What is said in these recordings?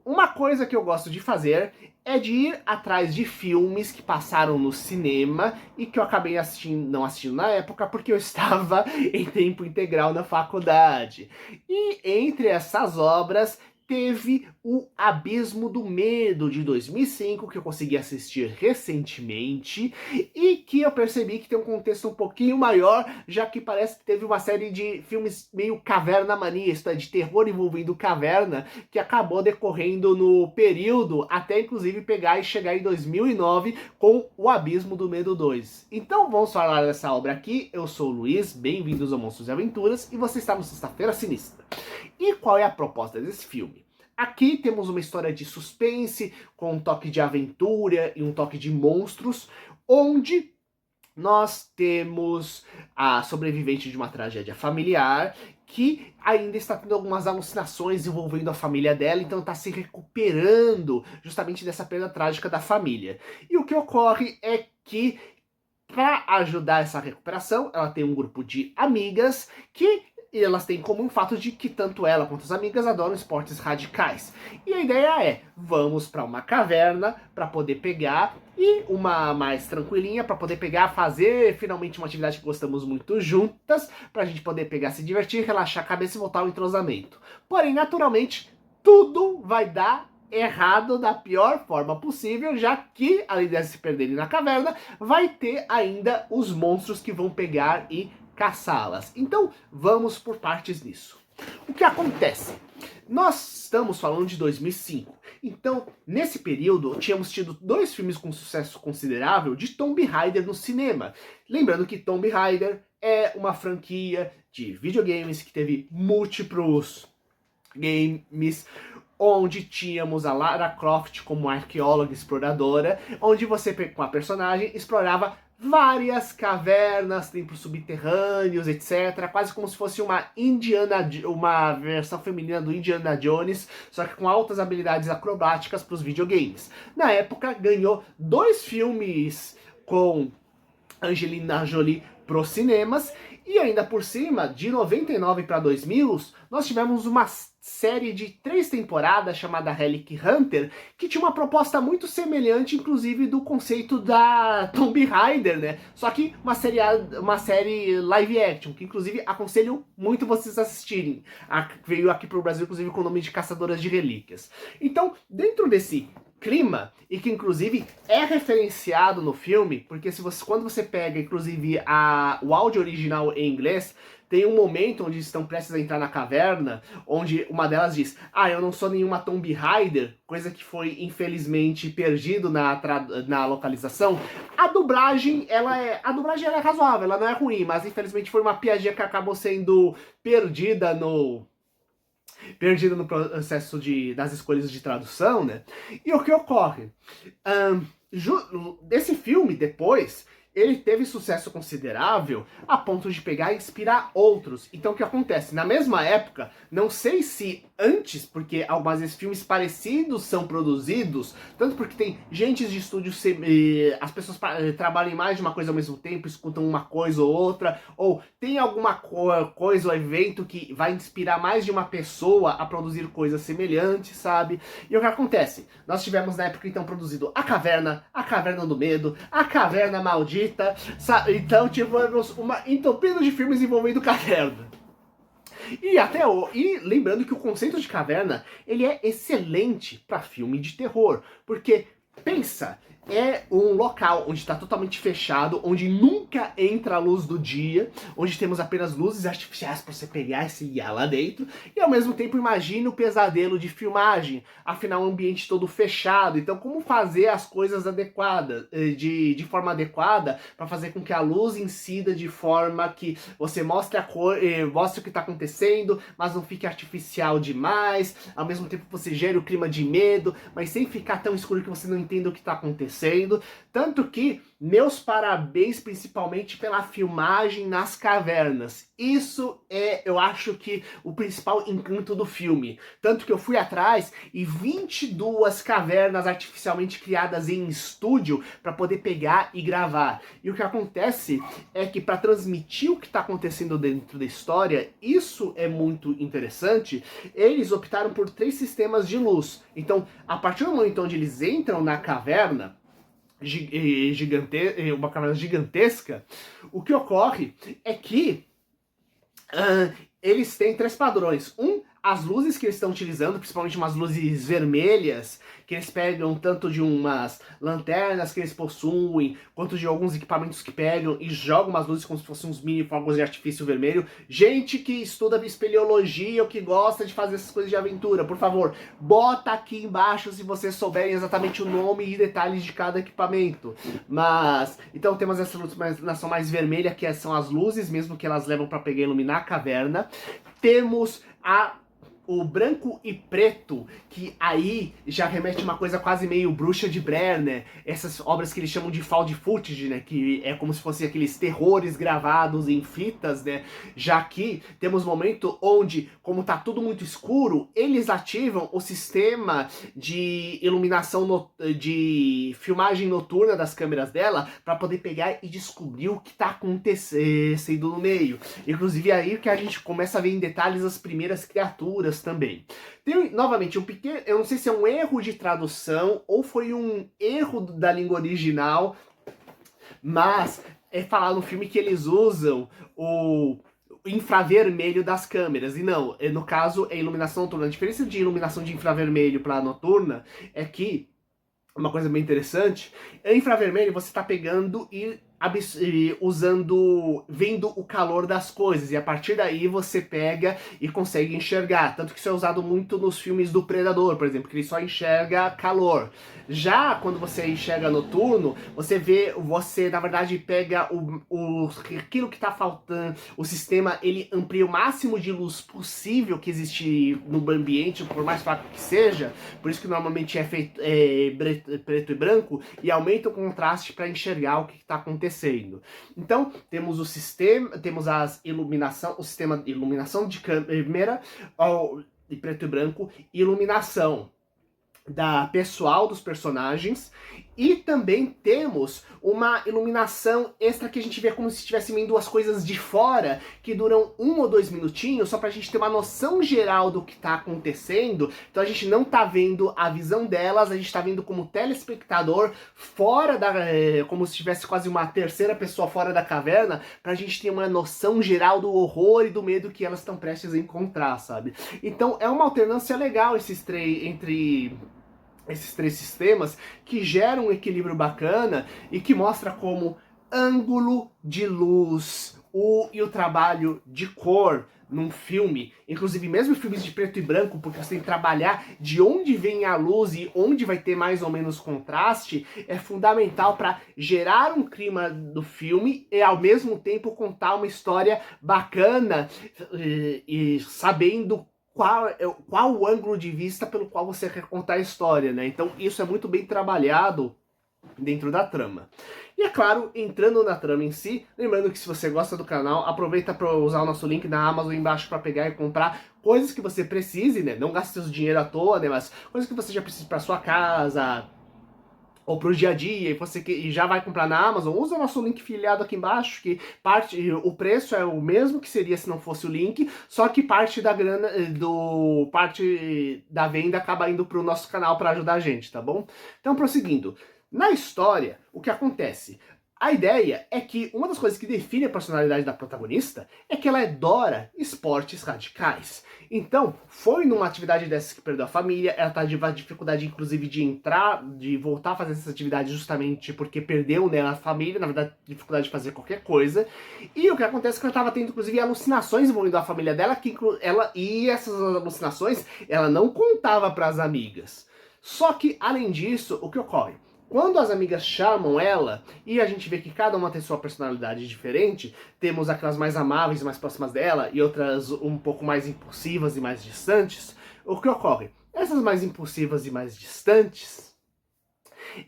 uma coisa que eu gosto de fazer é de ir atrás de filmes que passaram no cinema e que eu acabei não assistindo na época porque eu estava em tempo integral na faculdade. E entre essas obras teve o Abismo do Medo de 2005, que eu consegui assistir recentemente e que eu percebi que tem um contexto um pouquinho maior, já que parece que teve uma série de filmes meio caverna mania, isto é, de terror envolvendo caverna, que acabou decorrendo no período até inclusive pegar e chegar em 2009 com o Abismo do Medo 2. Então vamos falar dessa obra aqui. Eu sou o Luiz, bem-vindos ao Monstros e Aventuras, e você está no Sexta-feira Sinistra. E qual é a proposta desse filme? Aqui temos uma história de suspense, com um toque de aventura e um toque de monstros, onde nós temos a sobrevivente de uma tragédia familiar que ainda está tendo algumas alucinações envolvendo a família dela, então está se recuperando justamente dessa perda trágica da família. E o que ocorre é que, para ajudar essa recuperação, ela tem um grupo de amigas que elas têm em comum o fato de que tanto ela quanto as amigas adoram esportes radicais. E a ideia é, vamos para uma caverna para poder pegar, e uma mais tranquilinha para poder pegar, fazer finalmente uma atividade que gostamos muito juntas, para a gente poder pegar, se divertir, relaxar a cabeça e voltar ao entrosamento. Porém, naturalmente, tudo vai dar errado da pior forma possível, já que, além de se perderem na caverna, vai ter ainda os monstros que vão pegar e caçá-las. Então, vamos por partes nisso. O que acontece? Nós estamos falando de 2005. Então, nesse período, tínhamos tido 2 filmes com sucesso considerável de Tomb Raider no cinema. Lembrando que Tomb Raider é uma franquia de videogames que teve múltiplos games, onde tínhamos a Lara Croft como arqueóloga exploradora, onde você, com a personagem, explorava várias cavernas, templos subterrâneos, etc. Quase como se fosse uma versão feminina do Indiana Jones, só que com altas habilidades acrobáticas para os videogames. Na época, ganhou 2 filmes com Angelina Jolie pros cinemas, e ainda por cima, de 99 para 2000, nós tivemos uma série de 3 temporadas chamada Relic Hunter, que tinha uma proposta muito semelhante, inclusive, do conceito da Tomb Raider, né? Só que uma série live action, que inclusive aconselho muito vocês assistirem. Veio aqui pro Brasil, inclusive, com o nome de Caçadoras de Relíquias. Então, dentro desse clima, e que inclusive é referenciado no filme, porque quando você pega inclusive o áudio original em inglês, tem um momento onde estão prestes a entrar na caverna, onde uma delas diz: "Ah, eu não sou nenhuma Tomb Raider", coisa que foi infelizmente perdido na localização. A dublagem ela é razoável, ela não é ruim, mas infelizmente foi uma piadinha que acabou sendo perdida no processo das escolhas de tradução, né? E o que ocorre? Desse filme, depois, ele teve sucesso considerável a ponto de pegar e inspirar outros. Então o que acontece? Na mesma época, não sei se antes, porque algumas vezes filmes parecidos são produzidos, tanto porque tem gente de estúdio, as pessoas trabalham em mais de uma coisa ao mesmo tempo, escutam uma coisa ou outra, ou tem alguma coisa ou evento que vai inspirar mais de uma pessoa a produzir coisas semelhantes, sabe? E o que acontece? Nós tivemos na época então produzido A Caverna do Medo, A Caverna Maldita, então tivemos uma entupida de filmes envolvendo caverna. E lembrando que o conceito de caverna, ele é excelente para filme de terror, porque pensa, é um local onde está totalmente fechado, onde nunca entra a luz do dia, onde temos apenas luzes artificiais para você pegar e se guiar lá dentro, e ao mesmo tempo imagine o pesadelo de filmagem, afinal um ambiente todo fechado, então como fazer as coisas adequadas, de forma adequada, para fazer com que a luz incida de forma que você mostre a cor, mostre o que está acontecendo, mas não fique artificial demais, ao mesmo tempo você gere o clima de medo, mas sem ficar tão escuro que você não entenda o que está acontecendo. Tanto que Meus parabéns principalmente pela filmagem nas cavernas. Isso é, eu acho que, o principal encanto do filme. Tanto que eu fui atrás e 22 cavernas artificialmente criadas em estúdio para poder pegar e gravar. E o que acontece é que para transmitir o que está acontecendo dentro da história, isso é muito interessante, eles optaram por 3 sistemas de luz. Então, a partir do momento onde eles entram na caverna, uma caverna gigantesca, o que ocorre é que eles têm 3 padrões. As luzes que eles estão utilizando, principalmente umas luzes vermelhas, que eles pegam tanto de umas lanternas que eles possuem, quanto de alguns equipamentos que pegam e jogam umas luzes como se fossem uns mini fogos de artifício vermelho. Gente que estuda espeleologia ou que gosta de fazer essas coisas de aventura, por favor, bota aqui embaixo se vocês souberem exatamente o nome e detalhes de cada equipamento. Mas, então temos essa iluminação mais vermelha, que são as luzes, mesmo que elas levam para pegar e iluminar a caverna. Temos o branco e preto, que aí já remete a uma coisa quase meio Bruxa de Blair, né? Essas obras que eles chamam de found footage, né? Que é como se fossem aqueles terrores gravados em fitas, né? Já que temos momento onde, como tá tudo muito escuro, eles ativam o sistema de iluminação, de filmagem noturna das câmeras dela, para poder pegar e descobrir o que tá acontecendo no meio. Inclusive aí que a gente começa a ver em detalhes as primeiras criaturas também. Tem, novamente, um pequeno, eu não sei se é um erro de tradução ou foi um erro da língua original, mas é falar no filme que eles usam o infravermelho das câmeras, e não, no caso é iluminação noturna. A diferença de iluminação de infravermelho para noturna é que, uma coisa bem interessante, em infravermelho você está pegando e vendo o calor das coisas, e a partir daí você pega e consegue enxergar, tanto que isso é usado muito nos filmes do Predador, por exemplo, que ele só enxerga calor. Já quando você enxerga noturno, você na verdade pega aquilo que está faltando, o sistema ele amplia o máximo de luz possível que existe no ambiente, por mais fraco que seja, por isso que normalmente é feito preto e branco, e aumenta o contraste para enxergar o que está acontecendo. Então, temos o sistema, temos o sistema de iluminação de câmera de preto e branco, iluminação da pessoal dos personagens, e também temos uma iluminação extra que a gente vê como se estivesse vendo as coisas de fora, que duram 1 ou 2 minutinhos, só pra gente ter uma noção geral do que tá acontecendo. Então a gente não tá vendo a visão delas, a gente tá vendo como telespectador fora como se tivesse quase uma terceira pessoa fora da caverna, pra gente ter uma noção geral do horror e do medo que elas estão prestes a encontrar, sabe? Então é uma alternância legal entre esses 3 sistemas, que geram um equilíbrio bacana e que mostra como ângulo de luz e o trabalho de cor num filme, inclusive mesmo filmes de preto e branco, porque você tem que trabalhar de onde vem a luz e onde vai ter mais ou menos contraste, é fundamental para gerar um clima do filme e ao mesmo tempo contar uma história bacana e sabendo qual o ângulo de vista pelo qual você quer contar a história, né? Então isso é muito bem trabalhado dentro da trama. E é claro, entrando na trama em si, lembrando que se você gosta do canal, aproveita para usar o nosso link na Amazon embaixo para pegar e comprar coisas que você precise, né? Não gaste seu dinheiro à toa, né? Mas coisas que você já precisa para sua casa, ou pro dia a dia, e você que já vai comprar na Amazon, usa o nosso link filiado aqui embaixo, que o preço é o mesmo que seria se não fosse o link, só que parte da grana, parte da venda acaba indo pro nosso canal para ajudar a gente, tá bom? Então, prosseguindo. Na história, o que acontece? A ideia é que uma das coisas que define a personalidade da protagonista é que ela adora esportes radicais. Então, foi numa atividade dessas que perdeu a família, ela tá com dificuldade inclusive de voltar a fazer essa atividade justamente porque perdeu, né, a família, na verdade, dificuldade de fazer qualquer coisa. E o que acontece é que ela estava tendo inclusive alucinações envolvendo a família dela, e essas alucinações ela não contava para as amigas. Só que, além disso, o que ocorre? Quando as amigas chamam ela, e a gente vê que cada uma tem sua personalidade diferente, temos aquelas mais amáveis e mais próximas dela, e outras um pouco mais impulsivas e mais distantes, o que ocorre? Essas mais impulsivas e mais distantes,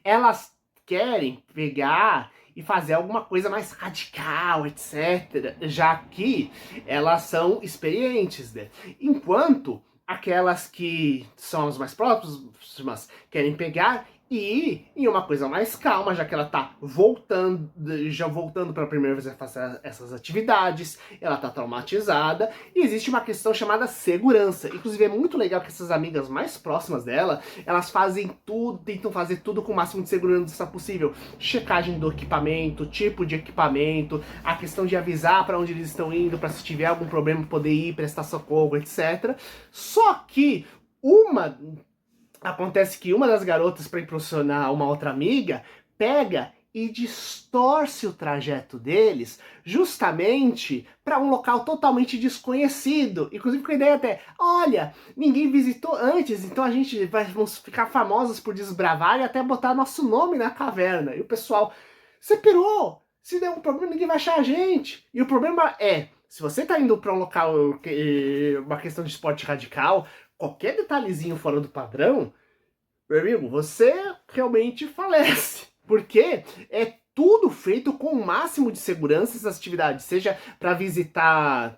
elas querem pegar e fazer alguma coisa mais radical, etc. Já que elas são experientes, né? Enquanto aquelas que são as mais próximas querem pegar e ir em uma coisa mais calma, já que ela tá voltando, já voltando pela primeira vez a fazer essas atividades, ela tá traumatizada, e existe uma questão chamada segurança. Inclusive é muito legal que essas amigas mais próximas dela, elas fazem tudo, tentam fazer tudo com o máximo de segurança possível. Checagem do equipamento, tipo de equipamento, a questão de avisar para onde eles estão indo, para se tiver algum problema poder ir, prestar socorro, etc. Só que acontece que uma das garotas, para impressionar uma outra amiga, pega e distorce o trajeto deles justamente para um local totalmente desconhecido. Inclusive com a ideia até, olha, ninguém visitou antes, então vamos ficar famosos por desbravar e até botar nosso nome na caverna. E o pessoal, você pirou! Se der um problema, ninguém vai achar a gente. E o problema é, se você tá indo para um local, uma questão de esporte radical, qualquer detalhezinho fora do padrão, meu amigo, você realmente falece. Porque é tudo feito com o máximo de segurança essas atividades, seja para visitar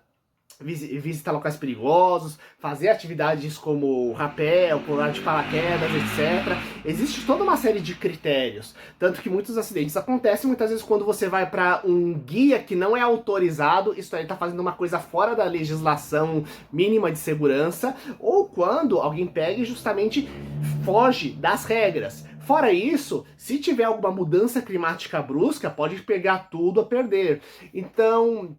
locais perigosos, fazer atividades como rapel, pular de paraquedas, etc. Existe toda uma série de critérios, tanto que muitos acidentes acontecem muitas vezes quando você vai para um guia que não é autorizado, isso aí tá fazendo uma coisa fora da legislação mínima de segurança, ou quando alguém pega e justamente foge das regras. Fora isso, se tiver alguma mudança climática brusca, pode pegar tudo a perder. Então,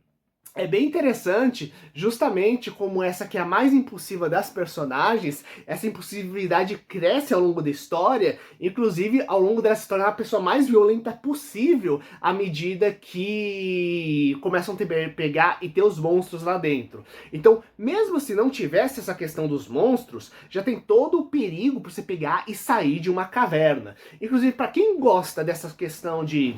é bem interessante, justamente como essa que é a mais impulsiva das personagens, essa impulsividade cresce ao longo da história, inclusive ao longo dessa história é a pessoa mais violenta possível à medida que começam a pegar e ter os monstros lá dentro. Então, mesmo se não tivesse essa questão dos monstros, já tem todo o perigo para você pegar e sair de uma caverna. Inclusive, para quem gosta dessa questão de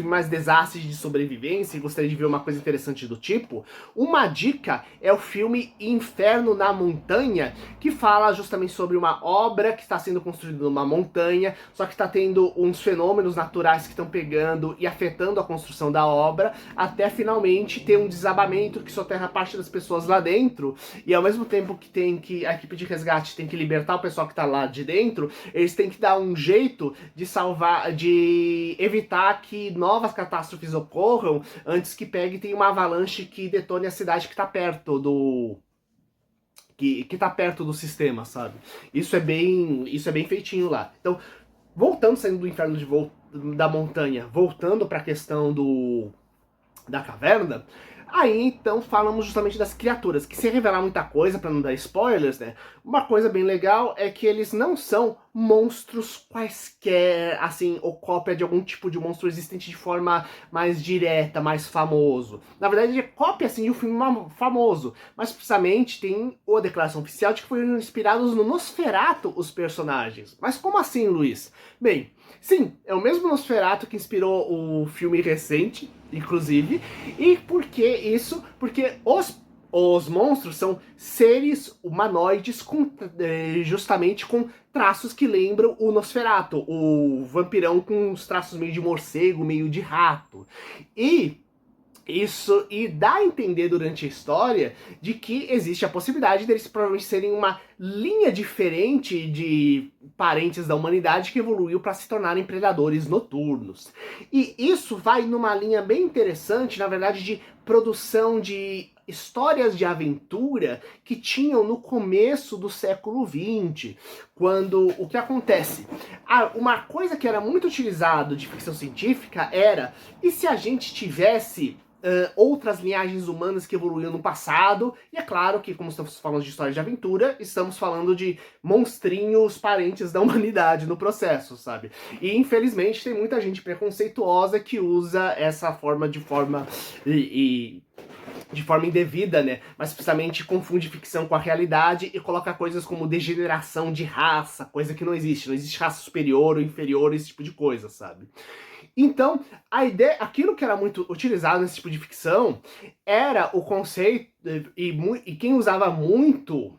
mais desastres de sobrevivência e gostaria de ver uma coisa interessante do tipo, uma dica é o filme Inferno na Montanha, que fala justamente sobre uma obra que está sendo construída numa montanha, só que está tendo uns fenômenos naturais que estão pegando e afetando a construção da obra, até finalmente ter um desabamento que soterra parte das pessoas lá dentro, e ao mesmo tempo que a equipe de resgate tem que libertar o pessoal que está lá de dentro, eles têm que dar um jeito de salvar, de evitar que novas catástrofes ocorram antes que pegue e tenha uma avalanche que detone a cidade que tá perto do que tá perto do sistema, sabe? Isso é bem feitinho lá. Então, voltando, saindo do inferno da montanha, voltando para a questão da caverna, aí então falamos justamente das criaturas, que sem revelar muita coisa para não dar spoilers, né? Uma coisa bem legal é que eles não são monstros quaisquer, assim, ou cópia de algum tipo de monstro existente de forma mais direta, mais famoso. Na verdade, é cópia, assim, de um filme famoso, mas precisamente tem a declaração oficial de que foram inspirados no Nosferatu os personagens. Mas como assim, Luiz? Bem, sim, é o mesmo Nosferatu que inspirou o filme recente, inclusive. E por que isso? Porque os monstros são seres humanoides justamente com traços que lembram o Nosferatu, o vampirão com os traços meio de morcego, meio de rato. E dá a entender durante a história de que existe a possibilidade deles provavelmente serem uma linha diferente de parentes da humanidade que evoluiu para se tornarem predadores noturnos. E isso vai numa linha bem interessante, na verdade, de produção de histórias de aventura que tinham no começo do século XX, quando o que acontece? Uma coisa que era muito utilizado de ficção científica era, e se a gente tivesse outras linhagens humanas que evoluíram no passado, e é claro que, como estamos falando de história de aventura, estamos falando de monstrinhos parentes da humanidade no processo, sabe? E infelizmente tem muita gente preconceituosa que usa essa forma de forma indevida, né? Mas precisamente confunde ficção com a realidade e coloca coisas como degeneração de raça, coisa que não existe. Não existe raça superior ou inferior, esse tipo de coisa, sabe? Então, a ideia, aquilo que era muito utilizado nesse tipo de ficção era o conceito, e quem usava muito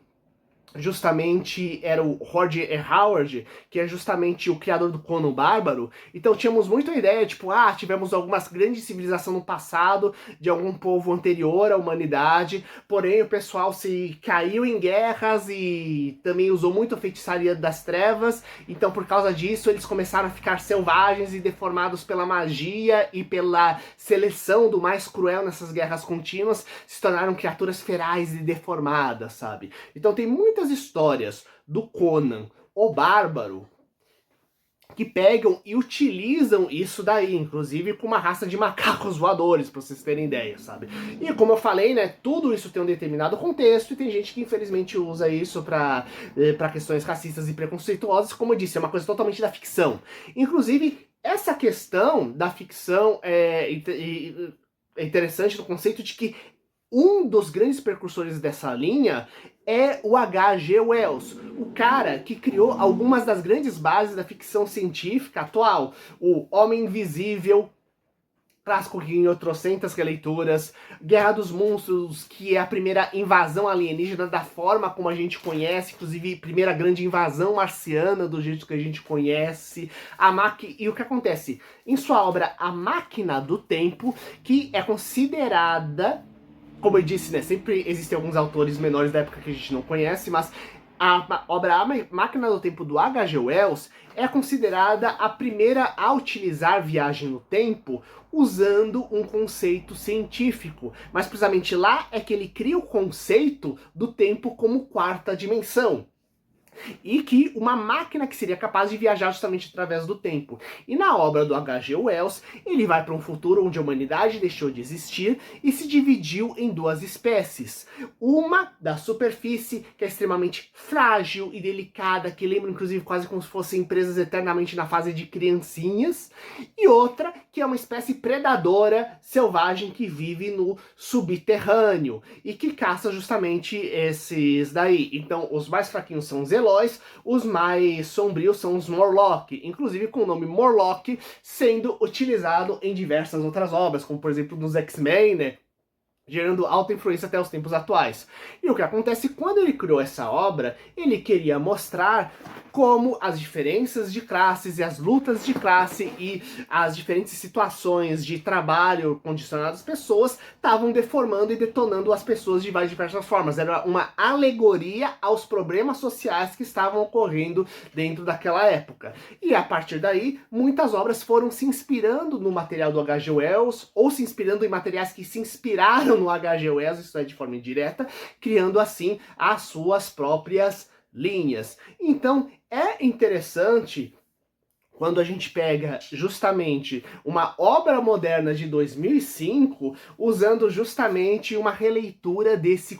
justamente era o Roger E. Howard, que é justamente o criador do Conan o Bárbaro. Então tínhamos muito a ideia, tipo, tivemos algumas grandes civilizações no passado, de algum povo anterior à humanidade, porém o pessoal se caiu em guerras e também usou muito a feitiçaria das trevas, então por causa disso eles começaram a ficar selvagens e deformados pela magia e pela seleção do mais cruel nessas guerras contínuas, se tornaram criaturas ferais e deformadas, sabe? Então tem muitas histórias do Conan o Bárbaro que pegam e utilizam isso daí, inclusive com uma raça de macacos voadores, pra vocês terem ideia, sabe? E como eu falei, né, tudo isso tem um determinado contexto e tem gente que infelizmente usa isso pra questões racistas e preconceituosas, como eu disse, é uma coisa totalmente da ficção. Inclusive, essa questão da ficção é interessante no conceito de que um dos grandes precursores dessa linha é o H.G. Wells, o cara que criou algumas das grandes bases da ficção científica atual. O Homem Invisível, clássico que ganhou trocentas releituras, Guerra dos Monstros, que é a primeira invasão alienígena da forma como a gente conhece, inclusive primeira grande invasão marciana do jeito que a gente conhece, e o que acontece? Em sua obra A Máquina do Tempo, que é considerada, como eu disse, né, sempre existem alguns autores menores da época que a gente não conhece, mas a obra A Máquina do Tempo do H.G. Wells é considerada a primeira a utilizar viagem no tempo usando um conceito científico. Mas precisamente lá é que ele cria o conceito do tempo como quarta dimensão. E que uma máquina que seria capaz de viajar justamente através do tempo. E na obra do H.G. Wells, ele vai para um futuro onde a humanidade deixou de existir e se dividiu em duas espécies. Uma da superfície, que é extremamente frágil e delicada, que lembra inclusive quase como se fossem presas eternamente na fase de criancinhas, e outra que é uma espécie predadora, selvagem, que vive no subterrâneo e que caça justamente esses daí. Então, os mais fraquinhos são os Eloys, os mais sombrios são os Morlock, inclusive com o nome Morlock sendo utilizado em diversas outras obras, como por exemplo nos X-Men, né? Gerando alta influência até os tempos atuais. E o que acontece quando ele criou essa obra, ele queria mostrar como as diferenças de classes e as lutas de classe e as diferentes situações de trabalho condicionadas às pessoas estavam deformando e detonando as pessoas de várias diversas formas. Era uma alegoria aos problemas sociais que estavam ocorrendo dentro daquela época. E a partir daí, muitas obras foram se inspirando no material do H.G. Wells ou se inspirando em materiais que se inspiraram no H.G. Wells, isso é de forma indireta, criando assim as suas próprias linhas. Então, é interessante quando a gente pega justamente uma obra moderna de 2005, usando justamente uma releitura desse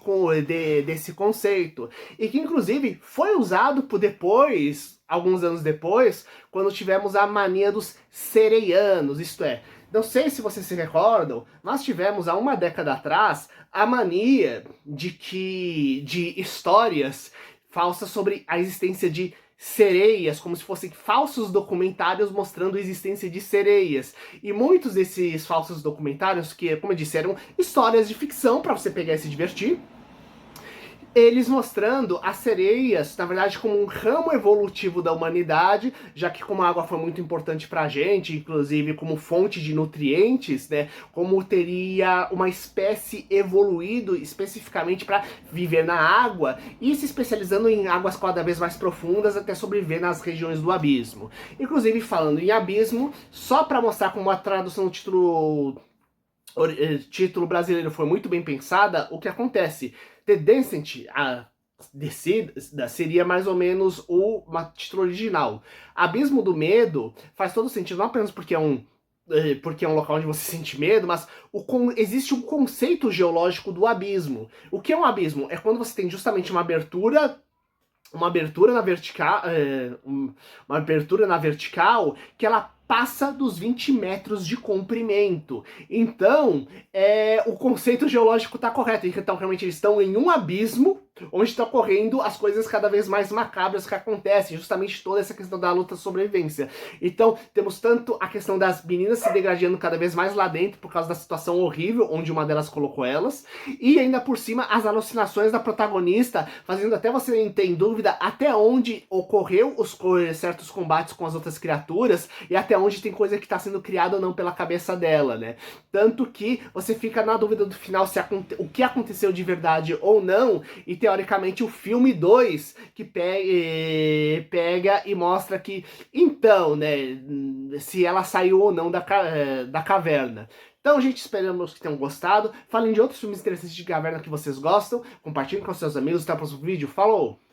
conceito. E que inclusive foi usado por depois, alguns anos depois, quando tivemos a mania dos sereianos, isto é, não sei se vocês se recordam, nós tivemos há uma década atrás a mania de histórias falsas sobre a existência de sereias, como se fossem falsos documentários mostrando a existência de sereias. E muitos desses falsos documentários, que, como eu disse, eram histórias de ficção para você pegar e se divertir, eles mostrando as sereias, na verdade, como um ramo evolutivo da humanidade, já que como a água foi muito importante pra gente, inclusive como fonte de nutrientes, né, como teria uma espécie evoluído especificamente para viver na água e se especializando em águas cada vez mais profundas até sobreviver nas regiões do abismo. Inclusive, falando em abismo, só para mostrar como a tradução do título brasileiro foi muito bem pensada, o que acontece? The Descent, a descida, seria mais ou menos o título original. Abismo do Medo faz todo sentido, não apenas porque é um local onde você sente medo, mas existe um conceito geológico do abismo. O que é um abismo? É quando você tem justamente uma abertura na vertical, uma abertura na vertical que ela passa dos 20 metros de comprimento. Então, o conceito geológico está correto. Então, realmente, eles estão em um abismo onde está ocorrendo as coisas cada vez mais macabras que acontecem, justamente toda essa questão da luta de sobrevivência. Então, temos tanto a questão das meninas se degradando cada vez mais lá dentro por causa da situação horrível onde uma delas colocou elas, e ainda por cima as alucinações da protagonista, fazendo até você ter em dúvida até onde ocorreu certos combates com as outras criaturas e até onde tem coisa que está sendo criada ou não pela cabeça dela, né? Tanto que você fica na dúvida do final se o que aconteceu de verdade ou não, e teoricamente o filme 2 que pega e mostra que, então, né, se ela saiu ou não da caverna. Então, gente, esperamos que tenham gostado. Falem de outros filmes interessantes de caverna que vocês gostam. Compartilhem com seus amigos. Até o próximo vídeo. Falou!